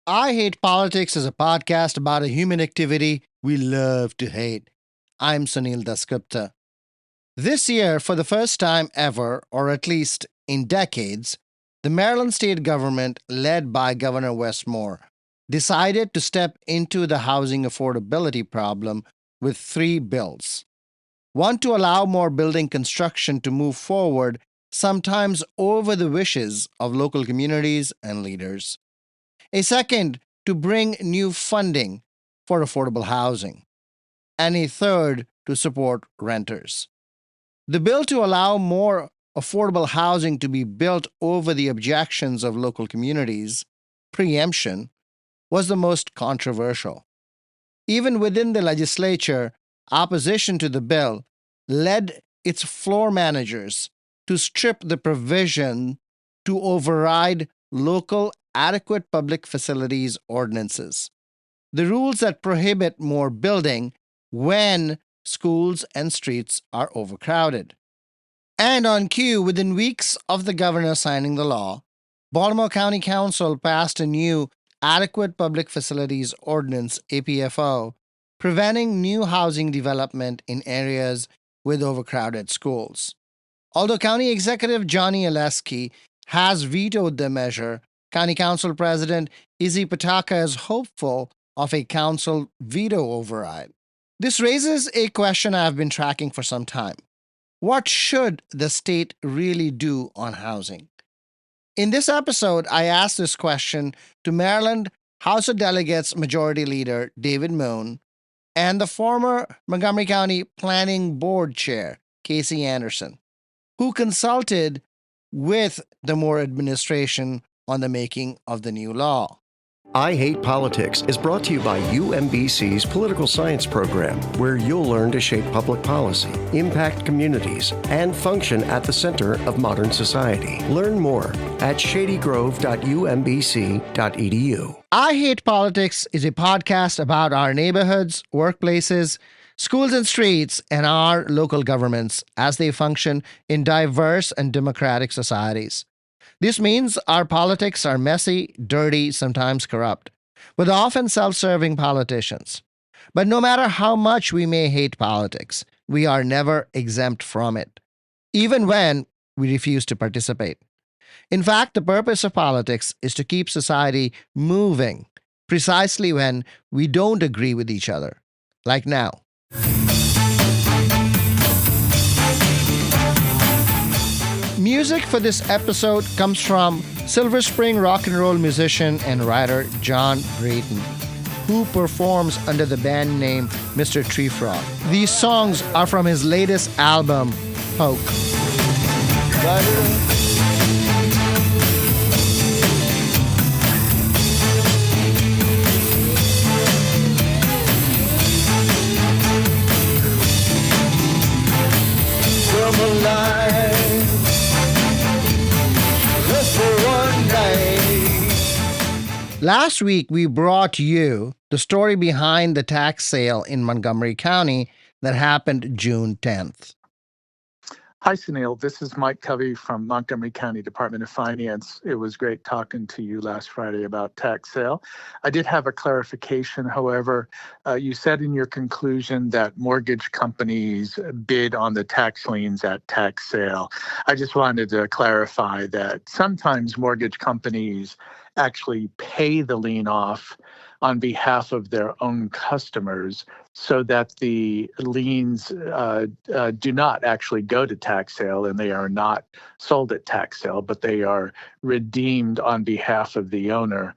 I Hate Politics is a podcast about a human activity we love to hate. I'm Sunil Dasgupta. This year, for the first time ever, or at least in decades, the Maryland state government, led by Governor Westmore, decided to step into the housing affordability problem with three bills. One to allow more building construction to move forward, sometimes over the wishes of local communities and leaders. A second, to bring new funding for affordable housing. And a third, to support renters. The bill to allow more affordable housing to be built over the objections of local communities, preemption, was the most controversial. Even within the legislature, opposition to the bill led its floor managers to strip the provision to override local adequate public facilities ordinances, the rules that prohibit more building when schools and streets are overcrowded. And on cue, within weeks of the governor signing the law, Baltimore County Council passed a new Adequate Public Facilities Ordinance APFO, preventing new housing development in areas with overcrowded schools. Although County Executive Johnny Alesky has vetoed the measure, County Council President Izzy Pataka is hopeful of a council veto override. This raises a question I've been tracking for some time. What should the state really do on housing? In this episode, I asked this question to Maryland House of Delegates Majority Leader David Moon and the former Montgomery County Planning Board Chair Casey Anderson, who consulted with the Moore administration on the making of the new law. I Hate Politics is brought to you by UMBC's Political Science Program, where you'll learn to shape public policy, impact communities, and function at the center of modern society. Learn more at shadygrove.umbc.edu. I Hate Politics is a podcast about our neighborhoods, workplaces, schools and streets, and our local governments as they function in diverse and democratic societies. This means our politics are messy, dirty, sometimes corrupt, with often self-serving politicians. But no matter how much we may hate politics, we are never exempt from it, even when we refuse to participate. In fact, the purpose of politics is to keep society moving, precisely when we don't agree with each other, like now. Music for this episode comes from Silver Spring rock and roll musician and writer Jon Brayton, who performs under the band name Myster Treefrog. These songs are from his latest album, Poke. Last week, we brought you the story behind the tax sale in Montgomery County that happened June 10th. Hi, Sunil. This is Mike Covey from Montgomery County Department of Finance. It was great talking to you last Friday about tax sale. I did have a clarification, however. You said in your conclusion that mortgage companies bid on the tax liens at tax sale. I just wanted to clarify that sometimes mortgage companies actually pay the lien off on behalf of their own customers so that the liens do not actually go to tax sale and they are not sold at tax sale, but they are redeemed on behalf of the owner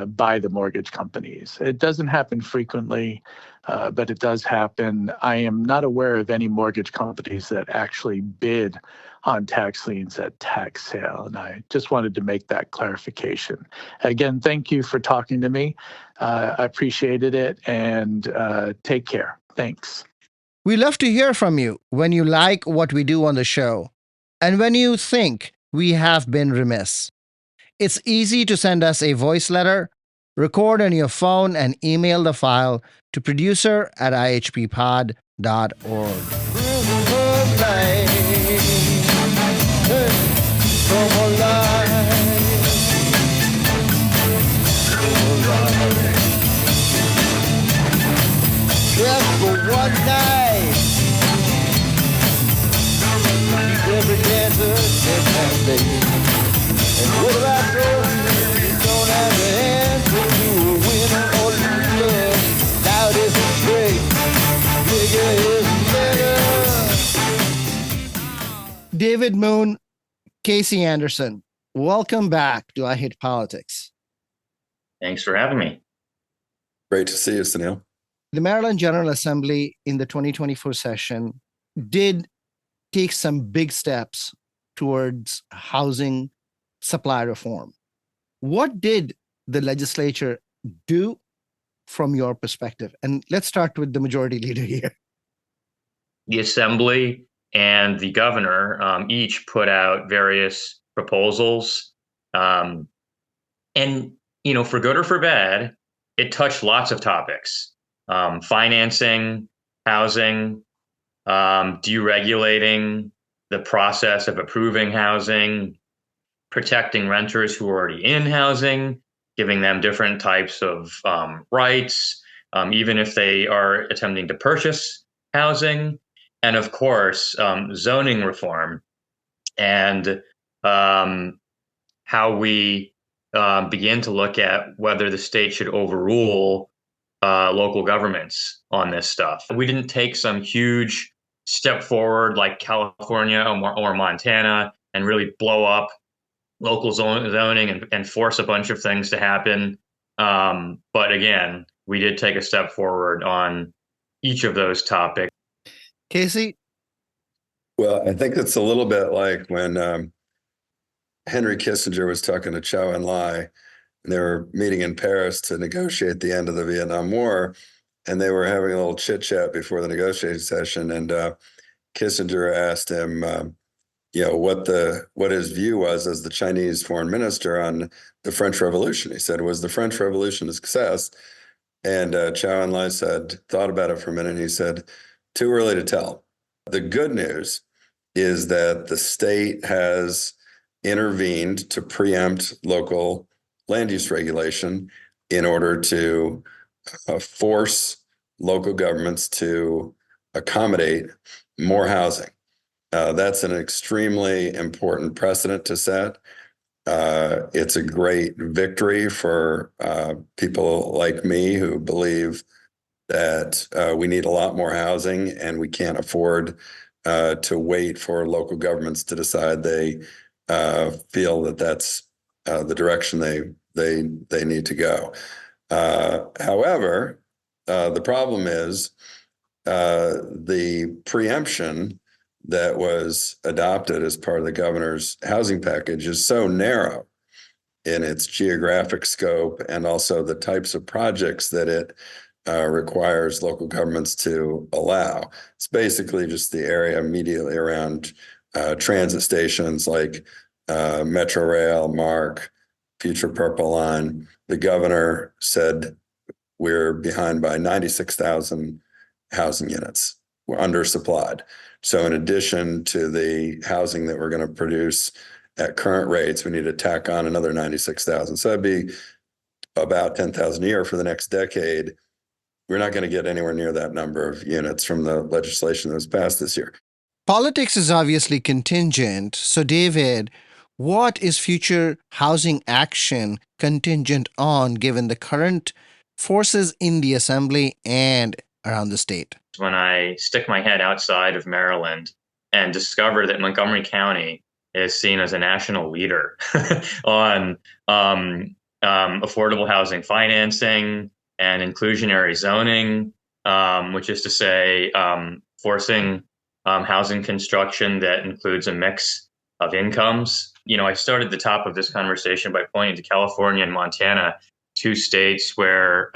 by the mortgage companies. It doesn't happen frequently, but it does happen. I am not aware of any mortgage companies that actually bid on tax liens at tax sale, and I just wanted to make that clarification. Again, thank you for talking to me. I appreciated it, and take care. Thanks. We love to hear from you when you like what we do on the show and when you think we have been remiss. It's easy to send us a voice letter, record on your phone, and email the file to producer@ihppod.org. From a life David Moon, Casey Anderson, welcome back to I Hate Politics. Thanks for having me. Great to see you, Sunil. The Maryland General Assembly in the 2024 session did take some big steps towards housing supply reform. What did the legislature do from your perspective? And let's start with the majority leader here. The Assembly and the governor each put out various proposals. And, for good or for bad, it touched lots of topics. Financing, housing, deregulating the process of approving housing, protecting renters who are already in housing, giving them different types of rights, even if they are attempting to purchase housing, and of course, zoning reform and how we begin to look at whether the state should overrule local governments on this stuff. We didn't take some huge step forward like California or Montana and really blow up local zoning and force a bunch of things to happen. But again, we did take a step forward on each of those topics. Casey? Well, I think it's a little bit like when Henry Kissinger was talking to Chow En-lai, and they were meeting in Paris to negotiate the end of the Vietnam War, and they were having a little chit chat before the negotiating session, and Kissinger asked him, what his view was as the Chinese foreign minister on the French Revolution. He said, "Was the French Revolution a success?" And Chow En-lai thought about it for a minute, and he said, "Too early to tell." The good news is that the state has intervened to preempt local land use regulation in order to force local governments to accommodate more housing. That's an extremely important precedent to set. It's a great victory for people like me who believe that we need a lot more housing and we can't afford to wait for local governments to decide they feel that that's the direction they need to go. However, the problem is the preemption that was adopted as part of the governor's housing package is so narrow in its geographic scope and also the types of projects that it requires local governments to allow. It's basically just the area immediately around transit stations like Metro Rail, MARC, Future Purple Line. The governor said we're behind by 96,000 housing units. We're undersupplied. So in addition to the housing that we're going to produce at current rates, we need to tack on another 96,000. So that'd be about 10,000 a year for the next decade. We're not going to get anywhere near that number of units from the legislation that was passed this year. Politics is obviously contingent. So, David, what is future housing action contingent on given the current forces in the assembly and around the state? When I stick my head outside of Maryland and discover that Montgomery County is seen as a national leader on affordable housing financing and inclusionary zoning, which is to say forcing housing construction that includes a mix of incomes. I started the top of this conversation by pointing to California and Montana, two states where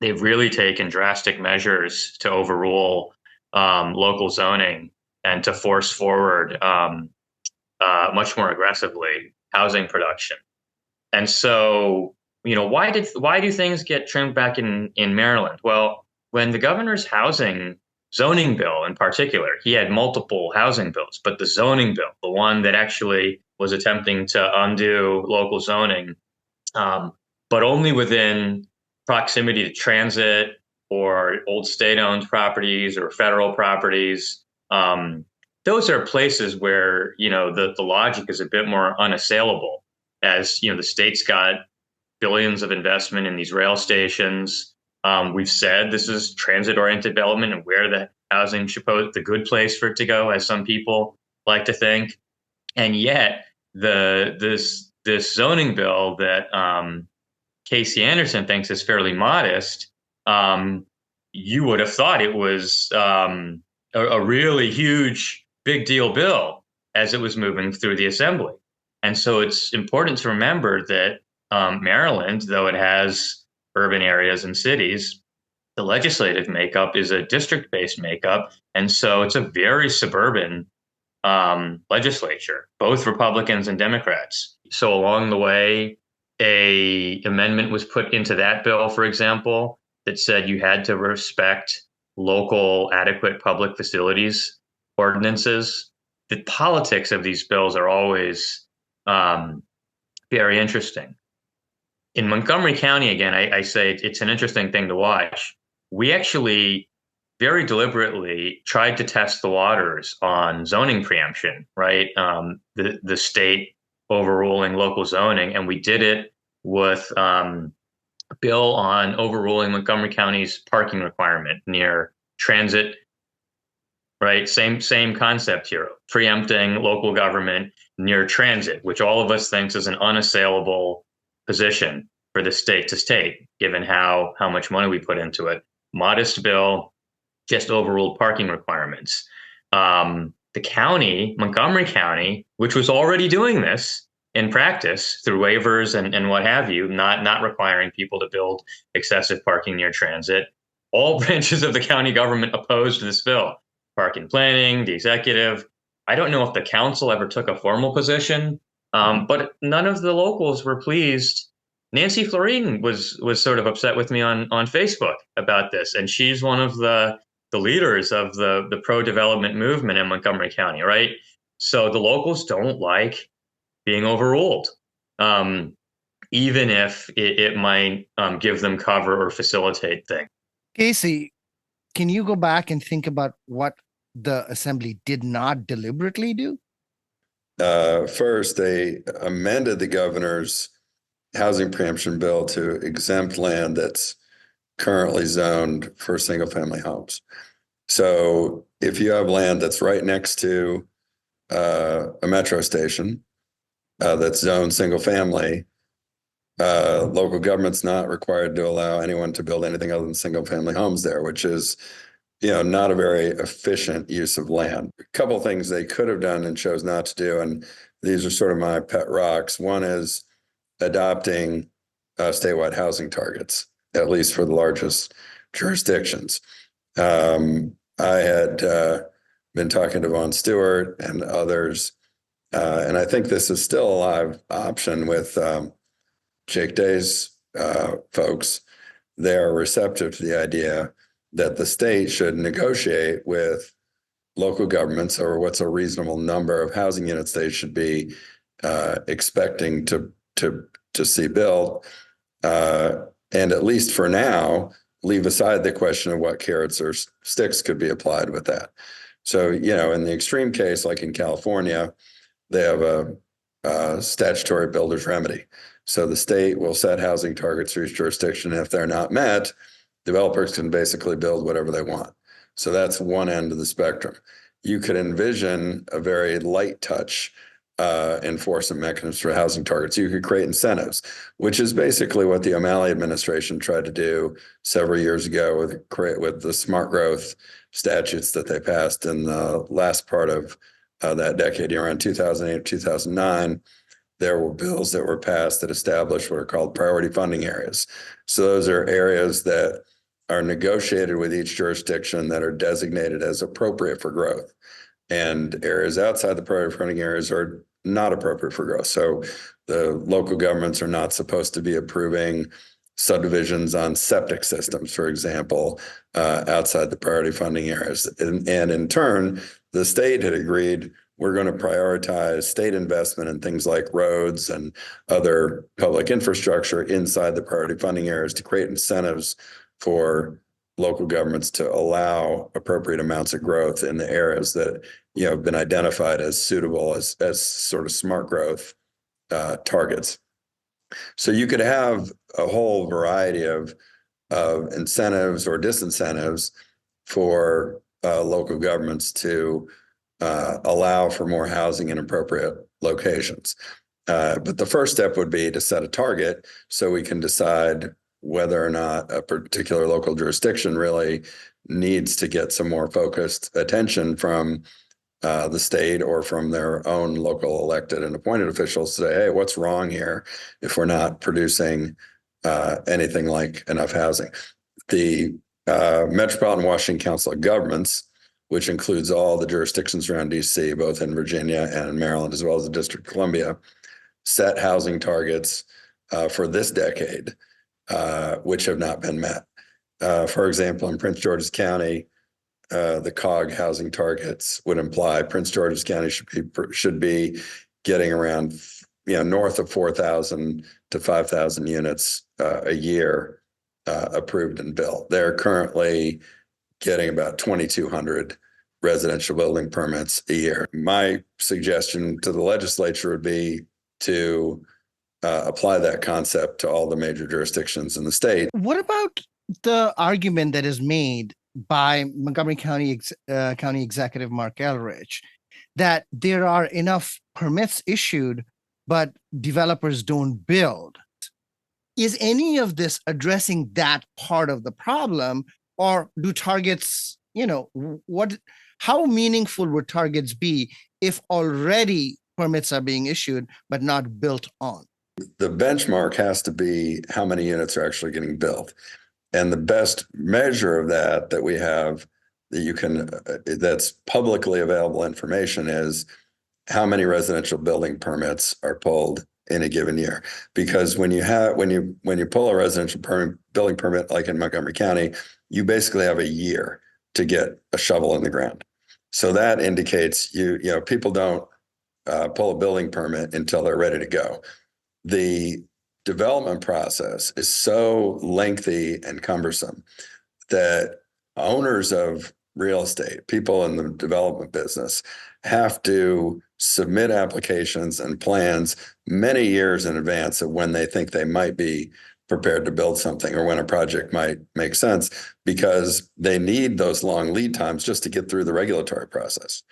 they've really taken drastic measures to overrule local zoning and to force forward much more aggressively housing production. And so, why do things get trimmed back in Maryland? Well, when the governor's housing zoning bill in particular, he had multiple housing bills, but the zoning bill, the one that actually was attempting to undo local zoning, but only within proximity to transit or old state-owned properties or federal properties. Those are places where, the logic is a bit more unassailable, as, the state's got billions of investment in these rail stations. We've said this is transit-oriented development and where the housing should pose the good place for it to go, as some people like to think. And yet, this zoning bill that Casey Anderson thinks is fairly modest, you would have thought it was a really huge, big deal bill as it was moving through the assembly. And so it's important to remember that Maryland, though it has urban areas and cities, the legislative makeup is a district-based makeup. And so it's a very suburban legislature, both Republicans and Democrats. So along the way, a amendment was put into that bill, for example, that said you had to respect local adequate public facilities ordinances. The politics of these bills are always very interesting. In Montgomery County, again, I say it's an interesting thing to watch. We actually very deliberately tried to test the waters on zoning preemption, right? The state overruling local zoning, and we did it with a bill on overruling Montgomery County's parking requirement near transit, right? Same concept here, preempting local government near transit, which all of us thinks is an unassailable position for the state to take, given how much money we put into it. Modest bill, just overruled parking requirements. The county, Montgomery County, which was already doing this in practice through waivers and what have you, not requiring people to build excessive parking near transit. All branches of the county government opposed this bill. Park and planning, the executive. I don't know if the council ever took a formal position, but none of the locals were pleased. Nancy Florine was sort of upset with me on Facebook about this, and she's one of the leaders of the pro-development movement in Montgomery County, right? So the locals don't like being overruled, even if it might give them cover or facilitate things. Casey, can you go back and think about what the assembly did not deliberately do? First, they amended the governor's housing preemption bill to exempt land that's currently zoned for single-family homes. So if you have land that's right next to a metro station that's zoned single-family, local government's not required to allow anyone to build anything other than single-family homes there, which is, not a very efficient use of land. A couple of things they could have done and chose not to do, and these are sort of my pet rocks. One is adopting statewide housing targets, at least for the largest jurisdictions. I had been talking to Von Stewart and others, and I think this is still a live option with Jake Day's folks. They are receptive to the idea that the state should negotiate with local governments over what's a reasonable number of housing units they should be expecting to see built, and at least for now, leave aside the question of what carrots or sticks could be applied with that. So, in the extreme case, like in California, they have a statutory builder's remedy. So the state will set housing targets for each jurisdiction. And if they're not met, developers can basically build whatever they want. So that's one end of the spectrum. You could envision a very light touch enforcement mechanisms for housing targets. You could create incentives, which is basically what the O'Malley administration tried to do several years ago with the smart growth statutes that they passed in the last part of that decade, around 2008, 2009. There were bills that were passed that established what are called priority funding areas. So those are areas that are negotiated with each jurisdiction that are designated as appropriate for growth. And areas outside the priority funding areas are not appropriate for growth. So the local governments are not supposed to be approving subdivisions on septic systems, for example, outside the priority funding areas. And in turn, the state had agreed we're going to prioritize state investment in things like roads and other public infrastructure inside the priority funding areas to create incentives for local governments to allow appropriate amounts of growth in the areas that have been identified as suitable as sort of smart growth targets. So you could have a whole variety of incentives or disincentives for local governments to allow for more housing in appropriate locations. But the first step would be to set a target so we can decide whether or not a particular local jurisdiction really needs to get some more focused attention from the state or from their own local elected and appointed officials to say, hey, what's wrong here if we're not producing anything like enough housing? The Metropolitan Washington Council of Governments, which includes all the jurisdictions around DC, both in Virginia and in Maryland, as well as the District of Columbia, set housing targets for this decade, which have not been met. For example, in Prince George's County, the COG housing targets would imply Prince George's County should be getting around, north of 4,000 to 5,000 units a year approved and built. They're currently getting about 2,200 residential building permits a year. My suggestion to the legislature would be to apply that concept to all the major jurisdictions in the state. What about the argument that is made by Montgomery County County Executive Mark Elrich that there are enough permits issued, but developers don't build? Is any of this addressing that part of the problem, or do targets, how meaningful would targets be if already permits are being issued but not built on? The benchmark has to be how many units are actually getting built. And the best measure of that we have that you can, that's publicly available information is how many residential building permits are pulled in a given year. Because when you pull a residential building permit, like in Montgomery County, you basically have a year to get a shovel in the ground. So that indicates people don't pull a building permit until they're ready to go. The development process is so lengthy and cumbersome that owners of real estate, people in the development business, have to submit applications and plans many years in advance of when they think they might be prepared to build something or when a project might make sense, because they need those long lead times just to get through the regulatory process.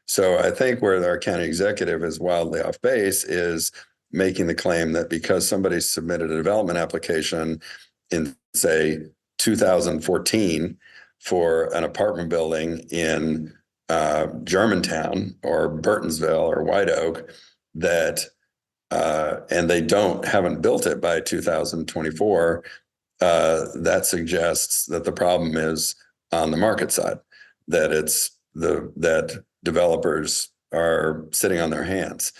So I think where our county executive is wildly off base is making the claim that because somebody submitted a development application in, say, 2014 for an apartment building in Germantown or Burtonsville or White Oak, that and they haven't built it by 2024, that suggests that the problem is on the market side, that that developers are sitting on their hands.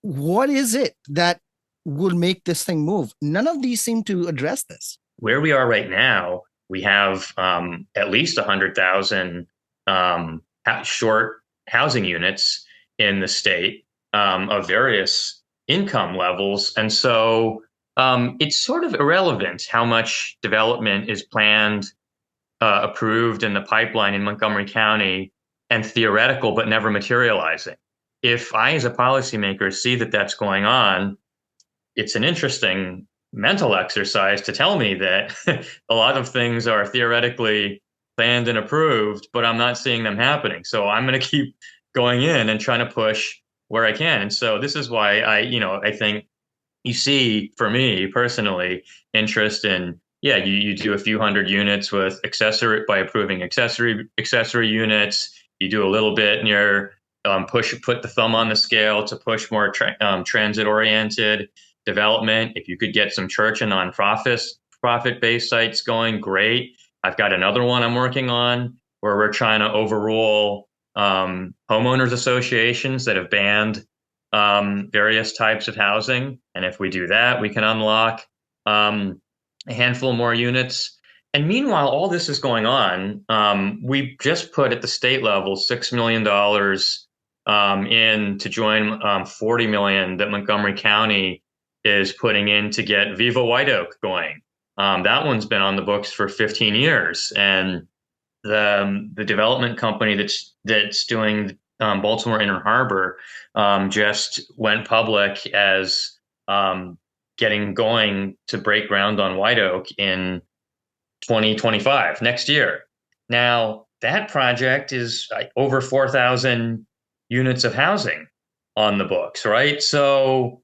What is it that will make this thing move? None of these seem to address this. Where we are right now, we have at least 100,000 short housing units in the state of various income levels. And so it's sort of irrelevant how much development is planned, approved in the pipeline in Montgomery County, and theoretical but never materializing. If I, as a policymaker, see that that's going on, it's an interesting mental exercise to tell me that a lot of things are theoretically planned and approved, but I'm not seeing them happening. So I'm going to keep going in and trying to push where I can. And so this is why I think you see, for me personally, interest in, you do a few hundred units with by approving accessory units. You do a little bit near put the thumb on the scale to push more transit-oriented development. If you could get some church and profit-based sites going, great. I've got another one I'm working on where we're trying to overrule homeowners associations that have banned various types of housing. And if we do that, we can unlock a handful more units. And meanwhile, all this is going on. We just put at the state level $6 million in to join $40 million that Montgomery County is putting in to get Viva White Oak going. That one's been on the books for 15 years, and the development company that's doing Baltimore Inner Harbor just went public as getting going to break ground on White Oak in 2025, next year. Now, that project is like over 4,000 units of housing on the books, right? So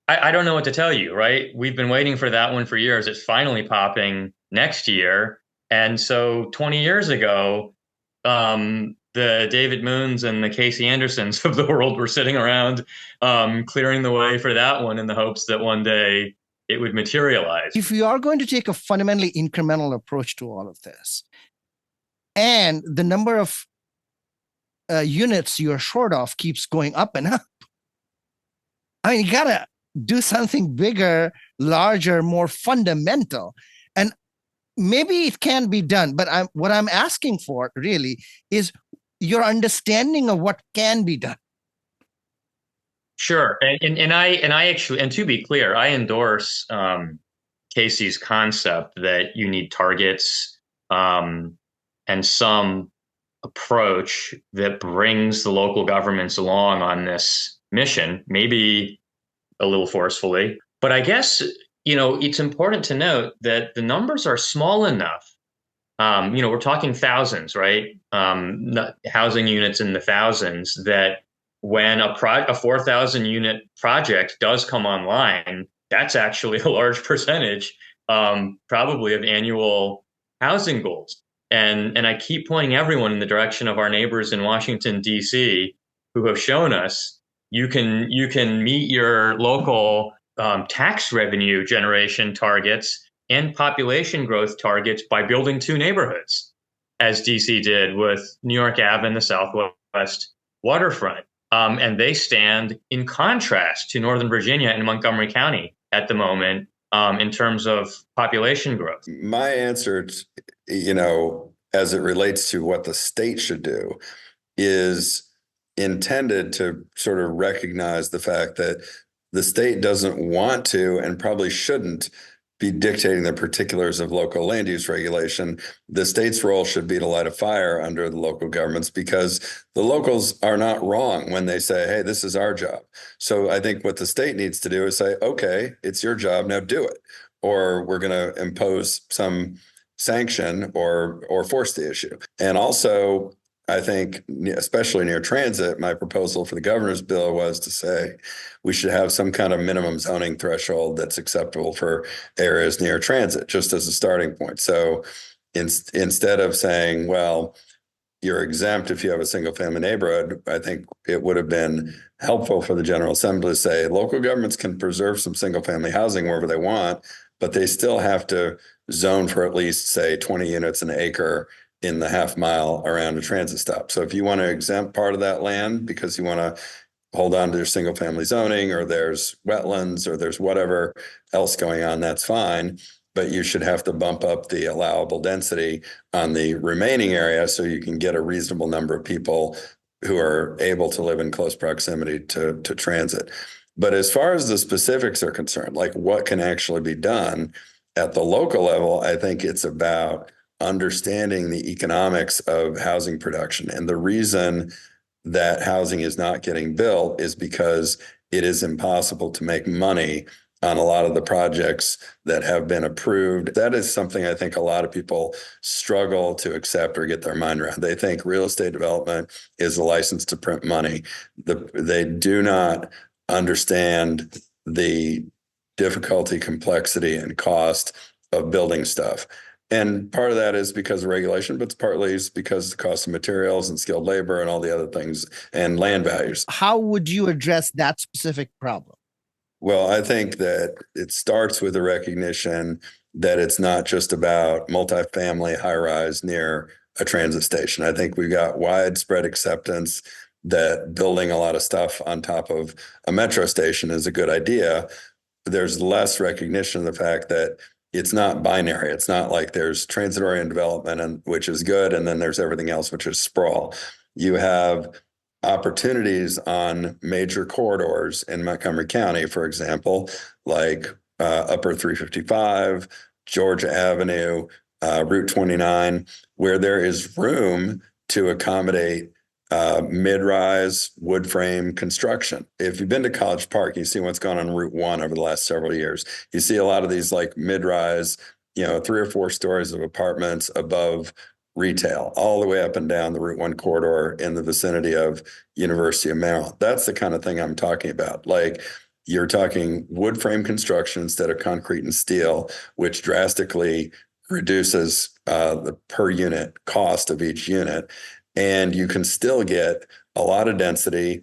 I don't know what to tell you, right? We've been waiting for that one for years. It's finally popping next year. And so 20 years ago, the David Moons and the Casey Andersons of the world were sitting around clearing the way for that one in the hopes that one day it would materialize. If you are going to take a fundamentally incremental approach to all of this, and the number of units you're short of keeps going up and up, I mean, you got to do something bigger, larger, more fundamental. And maybe it can be done, but what I'm asking for really is your understanding of what can be done. Sure, and I actually, and to be clear, I endorse Casey's concept that you need targets and some approach that brings the local governments along on this mission, maybe a little forcefully. But I guess, it's important to note that the numbers are small enough. We're talking thousands, right? Housing units in the thousands, that when a 4,000 unit project does come online, that's actually a large percentage, probably, of annual housing goals. And I keep pointing everyone in the direction of our neighbors in Washington, D.C., who have shown us you can meet your local tax revenue generation targets and population growth targets by building two neighborhoods, as DC did with New York Ave and the Southwest waterfront. And they stand in contrast to Northern Virginia and Montgomery County at the moment in terms of population growth. My answer, as it relates to what the state should do, is intended to sort of recognize the fact that the state doesn't want to and probably shouldn't be dictating the particulars of local land use regulation. The state's role should be to light a fire under the local governments, because the locals are not wrong when they say, hey, this is our job. So I think what the state needs to do is say, okay, it's your job, now do it. Or we're going to impose some sanction or force the issue. And also, I think, especially near transit, my proposal for the governor's bill was to say we should have some kind of minimum zoning threshold that's acceptable for areas near transit, just as a starting point. So instead of saying, well, you're exempt if you have a single family neighborhood, I think it would have been helpful for the General Assembly to say local governments can preserve some single family housing wherever they want, but they still have to zone for at least, say, 20 units an acre in the half mile around a transit stop. So if you want to exempt part of that land because you want to hold on to your single family zoning, or there's wetlands, or there's whatever else going on, that's fine. But you should have to bump up the allowable density on the remaining area so you can get a reasonable number of people who are able to live in close proximity to transit. But as far as the specifics are concerned, like what can actually be done at the local level, I think it's about understanding the economics of housing production. And the reason that housing is not getting built is because it is impossible to make money on a lot of the projects that have been approved. That is something I think a lot of people struggle to accept or get their mind around. They think real estate development is a license to print money. They do not understand the difficulty, complexity, and cost of building stuff. And part of that is because of regulation, but partly is because of the cost of materials and skilled labor and all the other things and land values. How would you address that specific problem? Well, I think that it starts with a recognition that it's not just about multifamily high-rise near a transit station. I think we've got widespread acceptance that building a lot of stuff on top of a metro station is a good idea. There's less recognition of the fact that it's not binary. It's not like there's transit-oriented development, which is good, and then there's everything else, which is sprawl. You have opportunities on major corridors in Montgomery County, for example, like Upper 355, Georgia Avenue, Route 29, where there is room to accommodate mid-rise wood frame construction. If you've been to College Park, you see what's gone on Route 1 over the last several years. You see a lot of these like mid-rise, 3 or 4 stories of apartments above retail all the way up and down the Route 1 corridor in the vicinity of University of Maryland. That's the kind of thing I'm talking about. Like, you're talking wood frame construction instead of concrete and steel, which drastically reduces the per unit cost of each unit. And you can still get a lot of density,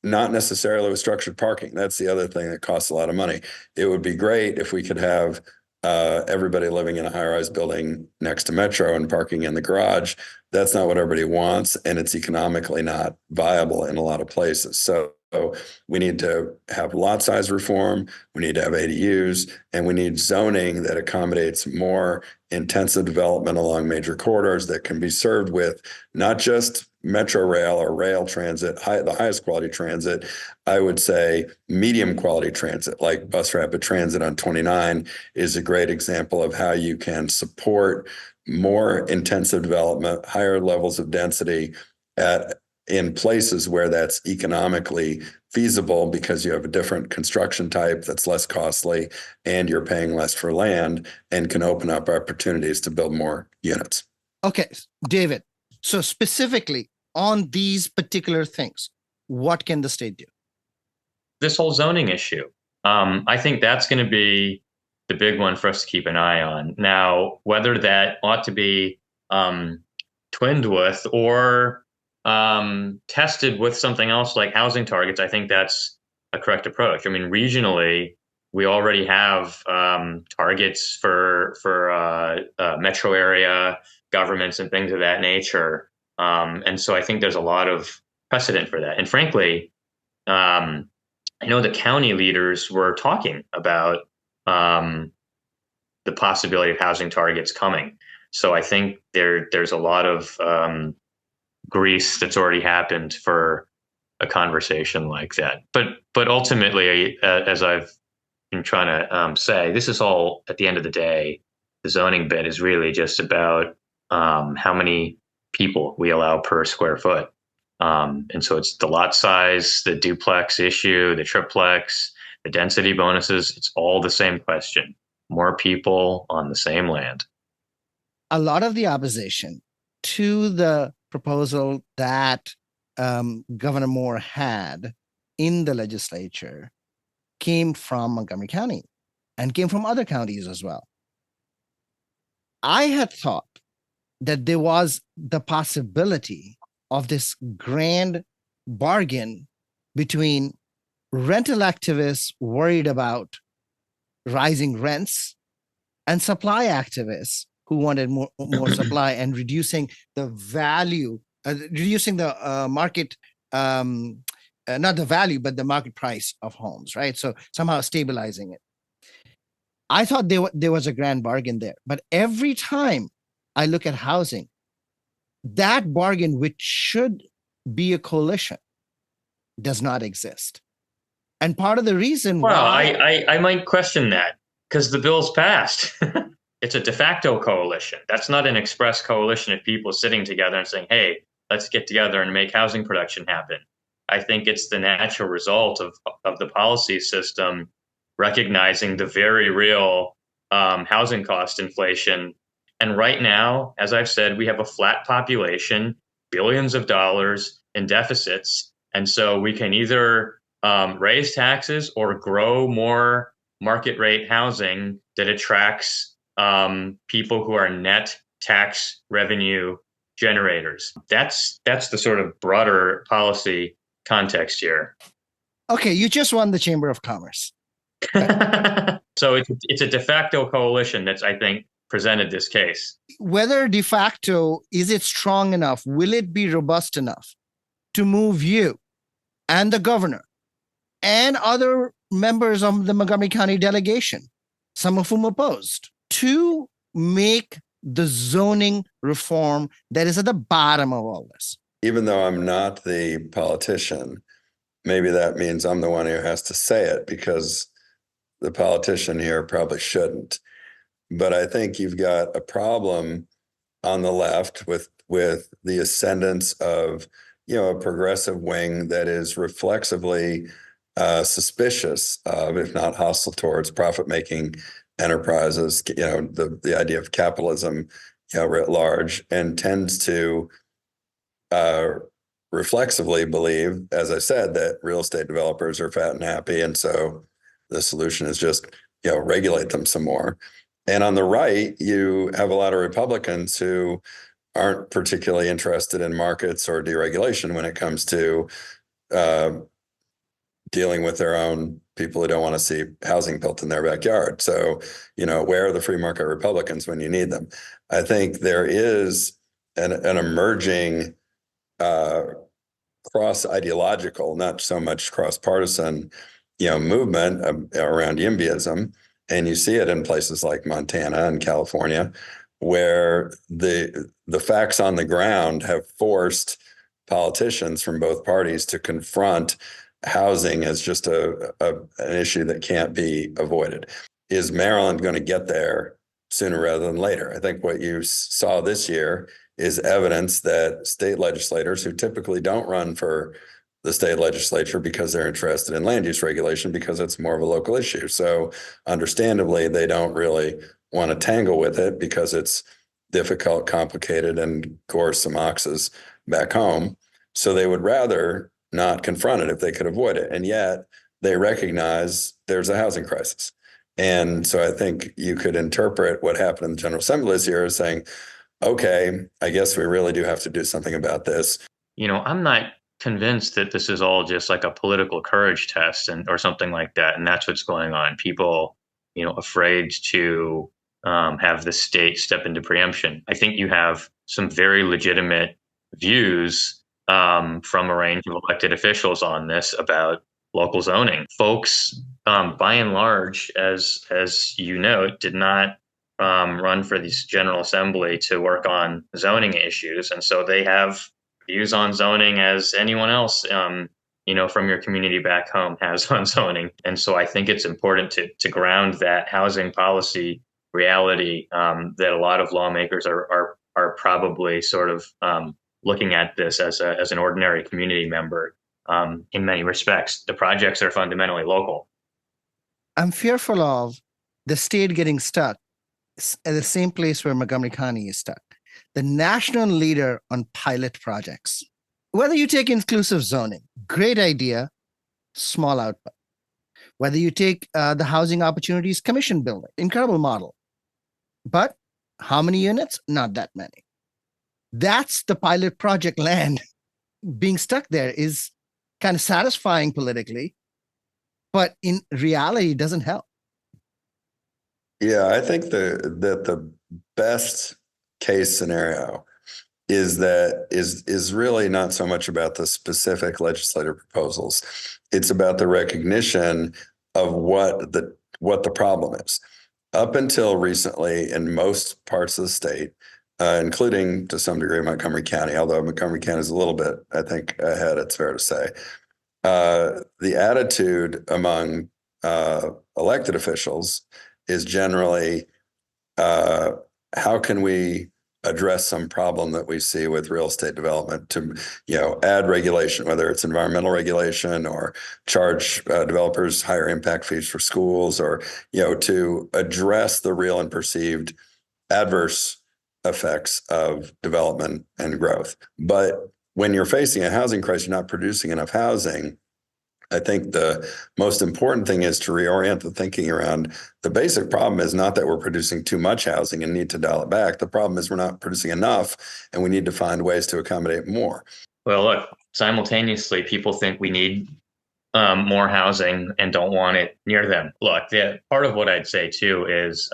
not necessarily with structured parking. That's the other thing that costs a lot of money. It would be great if we could have everybody living in a high-rise building next to Metro and parking in the garage. That's not what everybody wants, and it's economically not viable in a lot of places. So we need to have lot size reform, we need to have ADUs, and we need zoning that accommodates more intensive development along major corridors that can be served with not just Metro rail or rail transit, the highest quality transit. I would say medium quality transit, like bus rapid transit on 29 is a great example of how you can support more intensive development, higher levels of density in places where that's economically feasible, because you have a different construction type that's less costly and you're paying less for land and can open up opportunities to build more units. Okay, David. So specifically on these particular things, what can the state do? This whole zoning issue. I think that's going to be the big one for us to keep an eye on. Now, whether that ought to be twinned with or tested with something else like housing targets, I think that's a correct approach. I mean, regionally, we already have targets for metro area governments and things of that nature. And so I think there's a lot of precedent for that. And frankly, I know the county leaders were talking about the possibility of housing targets coming. So I think there's a lot of grease that's already happened for a conversation like that. But ultimately, as I've been trying to say, this is all, at the end of the day, the zoning bit is really just about how many people we allow per square foot. And so it's the lot size, the duplex issue, the triplex, the density bonuses. It's all the same question. More people on the same land. A lot of the opposition to the proposal that Governor Moore had in the legislature came from Montgomery County and came from other counties as well. I had thought that there was the possibility of this grand bargain between rental activists worried about rising rents and supply activists who wanted more supply and reducing the value, reducing the market, not the value, but the market price of homes, right? So somehow stabilizing it. I thought there was a grand bargain there. But every time I look at housing, that bargain, which should be a coalition, does not exist. And part of the reason why I might question that, because the bill's passed. It's a de facto coalition. That's not an express coalition of people sitting together and saying, hey, let's get together and make housing production happen. I think it's the natural result of the policy system recognizing the very real housing cost inflation. And right now, as I've said, we have a flat population, billions of dollars in deficits. And so we can either raise taxes or grow more market rate housing that attracts people who are net tax revenue generators. That's the sort of broader policy context here. Okay, you just won the Chamber of Commerce. So it's a de facto coalition that's, I think, presented this case. Whether de facto, is it strong enough? Will it be robust enough to move you and the governor and other members of the Montgomery County delegation, some of whom opposed, to make the zoning reform that is at the bottom of all this? Even though I'm not the politician, maybe that means I'm the one who has to say it, because the politician here probably shouldn't. But I think you've got a problem on the left with the ascendance of, a progressive wing that is reflexively suspicious of, if not hostile towards, profit-making enterprises. The idea of capitalism writ large, and tends to uh, reflexively believe, as I said, that real estate developers are fat and happy, and so the solution is just regulate them some more. And on the right, you have a lot of Republicans who aren't particularly interested in markets or deregulation when it comes to uh, dealing with their own people who don't want to see housing built in their backyard. So, where are the free market Republicans when you need them? I think there is an emerging cross-ideological, not so much cross-partisan, movement around YIMBYism. And you see it in places like Montana and California, where the facts on the ground have forced politicians from both parties to confront housing as just an issue that can't be avoided. Is Maryland going to get there sooner rather than later? I think what you saw this year is evidence that state legislators, who typically don't run for the state legislature because they're interested in land use regulation because it's more of a local issue. So understandably, they don't really want to tangle with it because it's difficult, complicated, and course some oxes back home. So they would rather not confront it if they could avoid it. And yet they recognize there's a housing crisis. And so I think you could interpret what happened in the General Assembly this year as saying, okay, I guess we really do have to do something about this. I'm not convinced that this is all just like a political courage test or something like that. And that's what's going on. People, afraid to have the state step into preemption. I think you have some very legitimate views from a range of elected officials on this about local zoning. Folks, by and large, as you note, did not run for this General Assembly to work on zoning issues. And so they have views on zoning as anyone else, from your community back home has on zoning. And so I think it's important to ground that housing policy reality that a lot of lawmakers are probably sort of looking at this as an ordinary community member. In many respects, the projects are fundamentally local. I'm fearful of the state getting stuck at the same place where Montgomery County is stuck, the national leader on pilot projects. Whether you take inclusive zoning, great idea, small output. Whether you take the Housing Opportunities Commission building, incredible model. But how many units? Not that many. That's the pilot project land. Being stuck there is kind of satisfying politically, but in reality, it doesn't help. Yeah, I think that the best case scenario is really not so much about the specific legislative proposals. It's about the recognition of what the problem is. Up until recently, in most parts of the state, including to some degree Montgomery County, although Montgomery County is a little bit, I think, ahead, it's fair to say, the attitude among elected officials is generally, how can we address some problem that we see with real estate development to, add regulation, whether it's environmental regulation or charge developers higher impact fees for schools, or, to address the real and perceived adverse effects of development and growth. But when you're facing a housing crisis, you're not producing enough housing. I think the most important thing is to reorient the thinking around the basic problem is not that we're producing too much housing and need to dial it back. The problem is we're not producing enough and we need to find ways to accommodate more. Well, look, simultaneously, people think we need more housing and don't want it near them. Look, part of what I'd say too is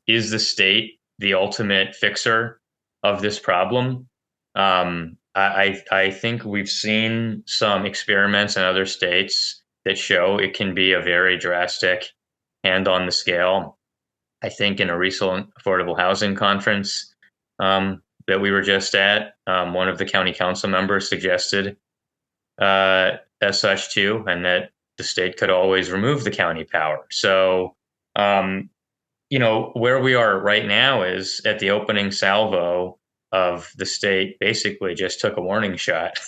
the state the ultimate fixer of this problem? I think we've seen some experiments in other states that show it can be a very drastic hand on the scale. I think in a recent affordable housing conference that we were just at, one of the county council members suggested as such too, and that the state could always remove the county power. So, where we are right now is at the opening salvo of the state basically just took a warning shot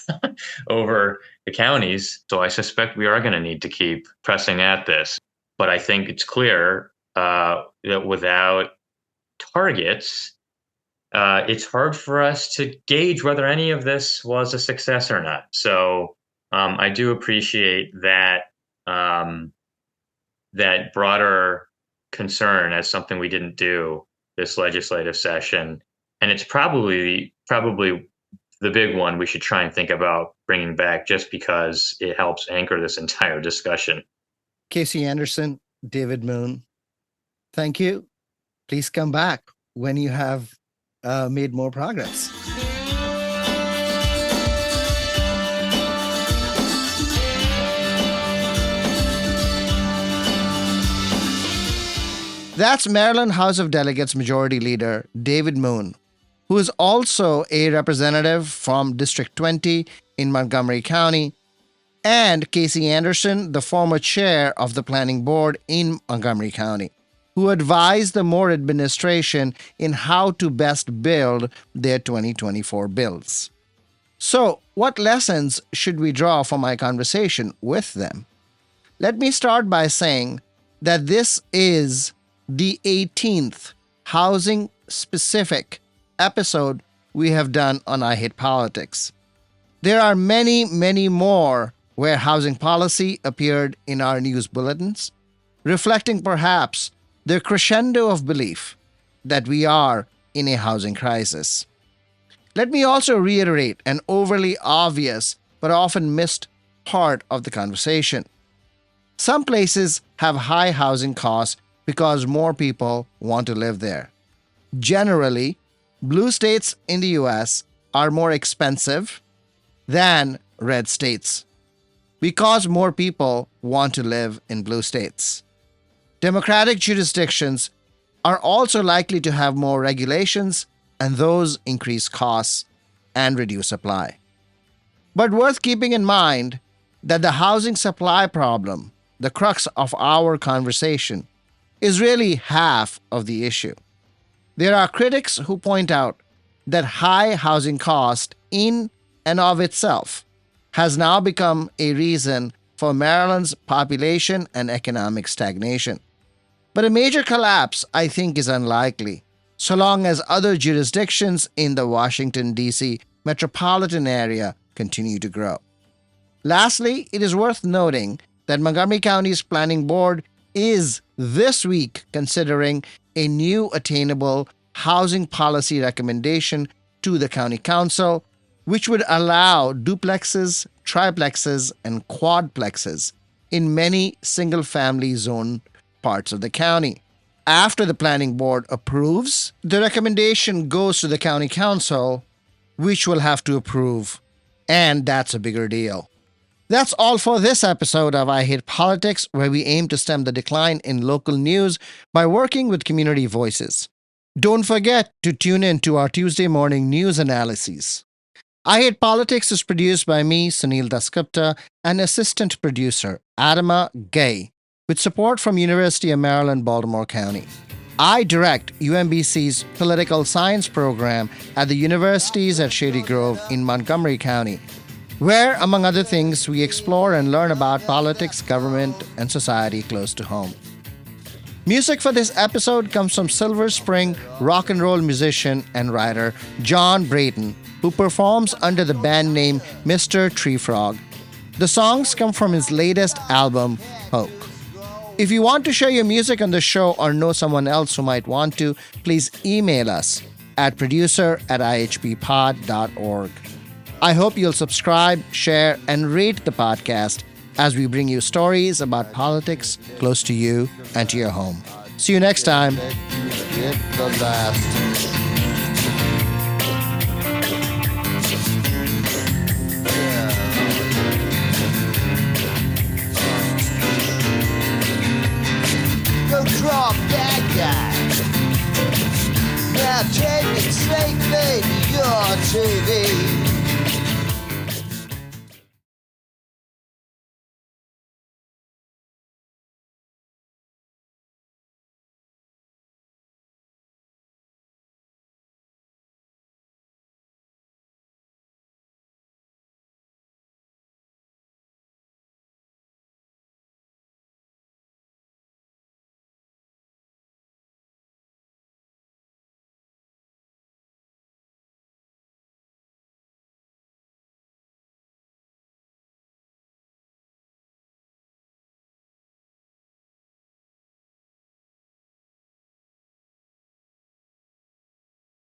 over the counties. So I suspect we are going to need to keep pressing at this. But I think it's clear that without targets, it's hard for us to gauge whether any of this was a success or not. So I do appreciate that that broader concern as something we didn't do this legislative session, and it's probably the big one we should try and think about bringing back, just because it helps anchor this entire discussion. Casey Anderson, David Moon, thank you. Please come back when you have made more progress. That's Maryland House of Delegates Majority Leader David Moon, who is also a representative from District 20 in Montgomery County, and Casey Anderson, the former chair of the Planning Board in Montgomery County, who advised the Moore administration in how to best build their 2024 bills. So, what lessons should we draw from my conversation with them? Let me start by saying that this is the 18th housing-specific episode we have done on I Hate Politics. There are many, many more where housing policy appeared in our news bulletins, reflecting perhaps the crescendo of belief that we are in a housing crisis. Let me also reiterate an overly obvious but often missed part of the conversation. Some places have high housing costs because more people want to live there. Generally, blue states in the U.S. are more expensive than red states because more people want to live in blue states. Democratic jurisdictions are also likely to have more regulations, and those increase costs and reduce supply. But worth keeping in mind that the housing supply problem, the crux of our conversation, is really half of the issue. There are critics who point out that high housing cost in and of itself has now become a reason for Maryland's population and economic stagnation. But a major collapse, I think, is unlikely, so long as other jurisdictions in the Washington, D.C. metropolitan area continue to grow. Lastly, it is worth noting that Montgomery County's Planning Board is this week considering a new attainable housing policy recommendation to the County Council, which would allow duplexes, triplexes, and quadplexes in many single-family zone parts of the county. After the Planning Board approves, the recommendation goes to the County Council, which will have to approve, and that's a bigger deal. That's all for this episode of I Hate Politics, where we aim to stem the decline in local news by working with community voices. Don't forget to tune in to our Tuesday morning news analyses. I Hate Politics is produced by me, Sunil Dasgupta, and assistant producer, Adama Gay, with support from University of Maryland, Baltimore County. I direct UMBC's political science program at the universities at Shady Grove in Montgomery County, where, among other things, we explore and learn about politics, government, and society close to home. Music for this episode comes from Silver Spring rock and roll musician and writer Jon Brayton, who performs under the band name Myster Treefrog. The songs come from his latest album, Hoke. If you want to share your music on the show or know someone else who might want to, please email us at producer@ihbpod.org. I hope you'll subscribe, share, and rate the podcast as we bring you stories about politics close to you and to your home. See you next time. Go drop that guy. Now take it straight, baby, your TV.